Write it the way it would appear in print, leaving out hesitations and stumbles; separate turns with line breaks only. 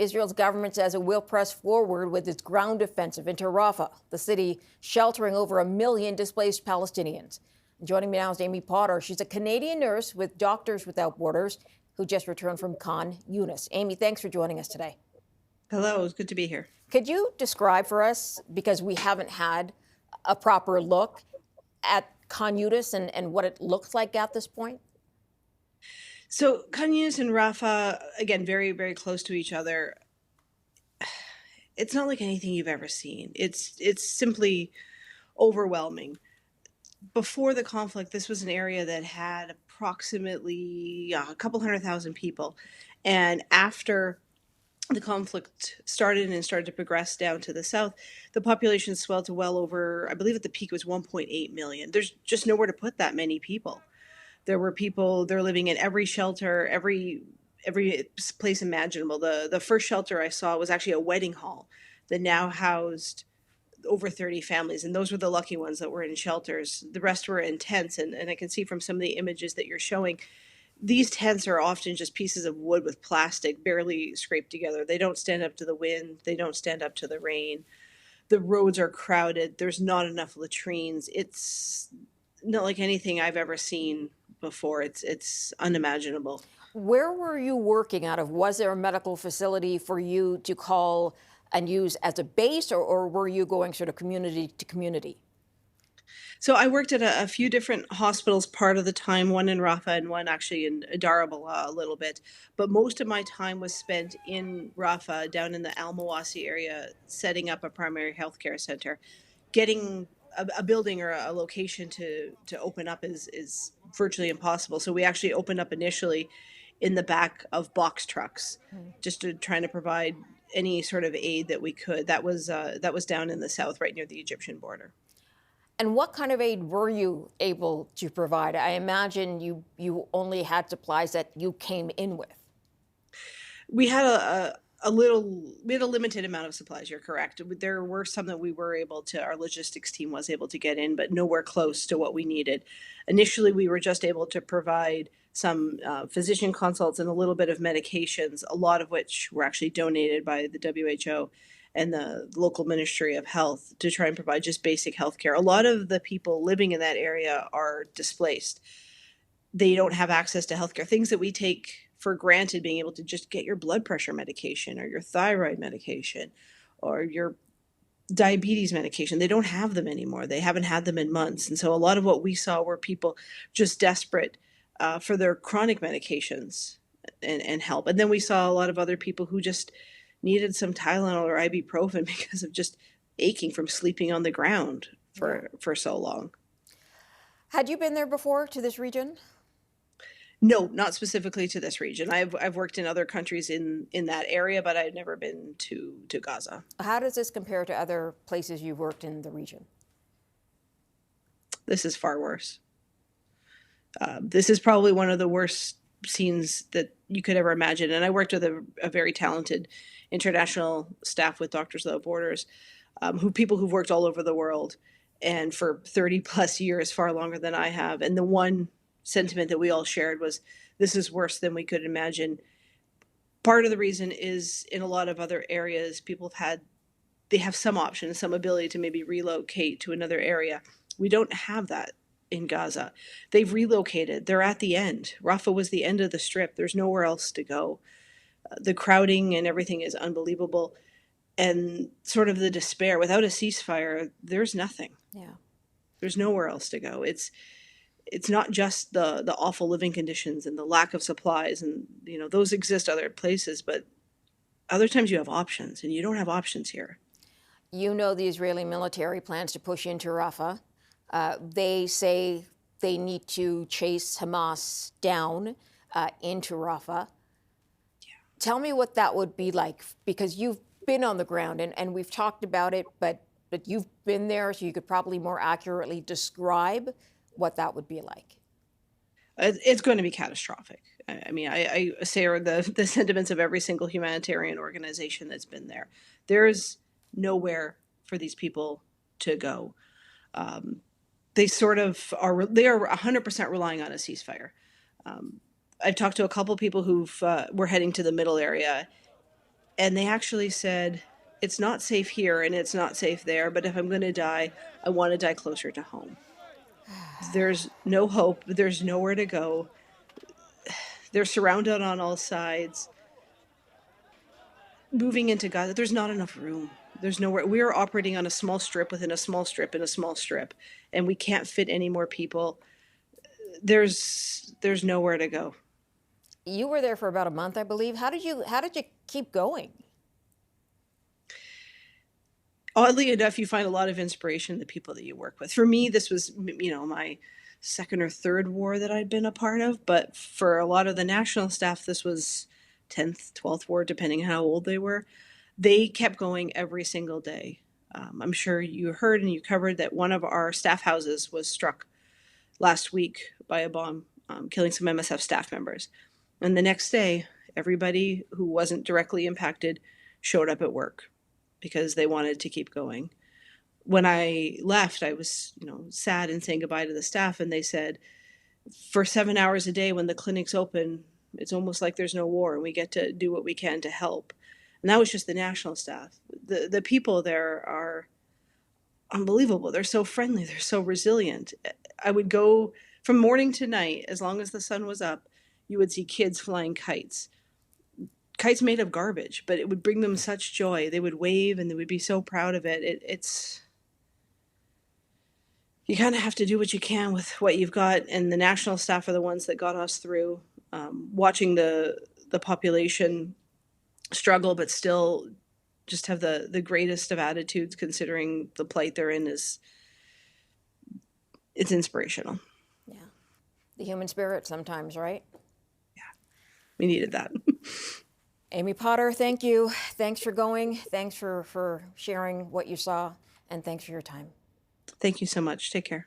Israel's government says it will press forward with its ground offensive into Rafah, the city sheltering over 1 million displaced Palestinians. Joining me now is Amy Potter. She's a Canadian nurse with Doctors Without Borders who just returned from Khan Yunis. Amy, thanks for joining us today.
Hello, it's good to be here.
Could you describe for us, because we haven't had a proper look at Khan Yunis and what it looks like at this point?
So Khan Yunis and Rafah, again, very, very close to each other. It's not like anything you've ever seen. It's simply overwhelming. Before the conflict, this was an area that had approximately a couple 100,000 people. And after the conflict started to progress down to the south, the population swelled to well over, I believe at the peak was 1.8 million. There's just nowhere to put that many people. There were people, they're living in every shelter, every place imaginable. The first shelter I saw was actually a wedding hall that now housed over 30 families, and those were the lucky ones that were in shelters. The rest were in tents, and I can see from some of the images that you're showing, these tents are often just pieces of wood with plastic barely scraped together. They don't stand up to the wind. They don't stand up to the rain. The roads are crowded. There's not enough latrines. It's not like anything I've ever seen before. It's unimaginable.
Where were you working out of? Was there a medical facility for you to call and use as a base, or were you going sort of community to community?
So I worked at a few different hospitals part of the time, one in Rafah and one actually in Darabala a little bit. But most of my time was spent in Rafah, down in the Al Mawasi area, setting up a primary healthcare center. Getting a building or a location to open up is virtually impossible. So we actually opened up initially in the back of box trucks, just to trying to provide any sort of aid that we could. That was down in the south, right near the Egyptian border.
And what kind of aid were you able to provide? I imagine you only had supplies that you came in with.
We had a limited amount of supplies. You're correct. There were some that we were able to, our logistics team was able to get in, but nowhere close to what we needed. Initially, we were just able to provide some physician consults and a little bit of medications, a lot of which were actually donated by the WHO and the local Ministry of Health to try and provide just basic health care. A lot of the people living in that area are displaced. They don't have access to healthcare. Things that we take for granted, being able to just get your blood pressure medication or your thyroid medication or your diabetes medication. They don't have them anymore. They haven't had them in months. And so a lot of what we saw were people just desperate for their chronic medications and help. And then we saw a lot of other people who just needed some Tylenol or ibuprofen because of just aching from sleeping on the ground for so long.
Had you been there before, to this region?
No, not specifically to this region. I've worked in other countries in that area, but I've never been to Gaza.
How does this compare to other places you've worked in the region?
This is far worse. This is probably one of the worst scenes that you could ever imagine. And I worked with a very talented international staff with Doctors Without Borders, people who've worked all over the world and for 30 plus years, far longer than I have. And the one sentiment that we all shared was, this is worse than we could imagine. Part of the reason is in a lot of other areas, they have some option, some ability to maybe relocate to another area. We don't have that in Gaza. They've relocated. They're at the end. Rafah was the end of the strip. There's nowhere else to go. The crowding and everything is unbelievable. And sort of the despair. Without a ceasefire, there's nothing.
Yeah.
There's nowhere else to go. It's not just the awful living conditions and the lack of supplies, and those exist other places, but other times you have options, and you don't have options here.
The Israeli military plans to push into Rafah. They say they need to chase Hamas down into Rafah.
Yeah.
Tell me what that would be like, because you've been on the ground and we've talked about it, but you've been there, so you could probably more accurately describe what that would be like.
It's going to be catastrophic. I mean, I share the sentiments of every single humanitarian organization that's been there. There is nowhere for these people to go. They are 100% relying on a ceasefire. I've talked to a couple people who were heading to the middle area. And they actually said, it's not safe here and it's not safe there, but if I'm going to die, I want to die closer to home. There's no hope. There's nowhere to go. They're surrounded on all sides. Moving into Gaza, there's not enough room. There's nowhere. We are operating on a small strip within a small strip and a small strip, and we can't fit any more people. There's nowhere to go.
You were there for about a month, I believe. How did you keep going?
Oddly enough, you find a lot of inspiration in the people that you work with. For me, this was, my second or third war that I'd been a part of. But for a lot of the national staff, this was 10th, 12th war, depending on how old they were. They kept going every single day. I'm sure you heard and you covered that one of our staff houses was struck last week by a bomb, killing some MSF staff members. And the next day, everybody who wasn't directly impacted showed up at work because they wanted to keep going. When I left, I was, sad and saying goodbye to the staff, and they said, for 7 hours a day when the clinic's open, it's almost like there's no war, and we get to do what we can to help. And that was just the national staff. The people there are unbelievable. They're so friendly. They're so resilient. I would go from morning to night, as long as the sun was up, you would see kids flying kites made of garbage, but it would bring them such joy. They would wave and they would be so proud of it. It's you kind of have to do what you can with what you've got, and the national staff are the ones that got us through. Watching the population struggle, but still just have the greatest of attitudes, considering the plight they're in, it's inspirational.
Yeah, the human spirit sometimes, right?
Yeah, we needed that.
Amy Potter, thank you. Thanks for going. Thanks for sharing what you saw, and thanks for your time.
Thank you so much. Take care.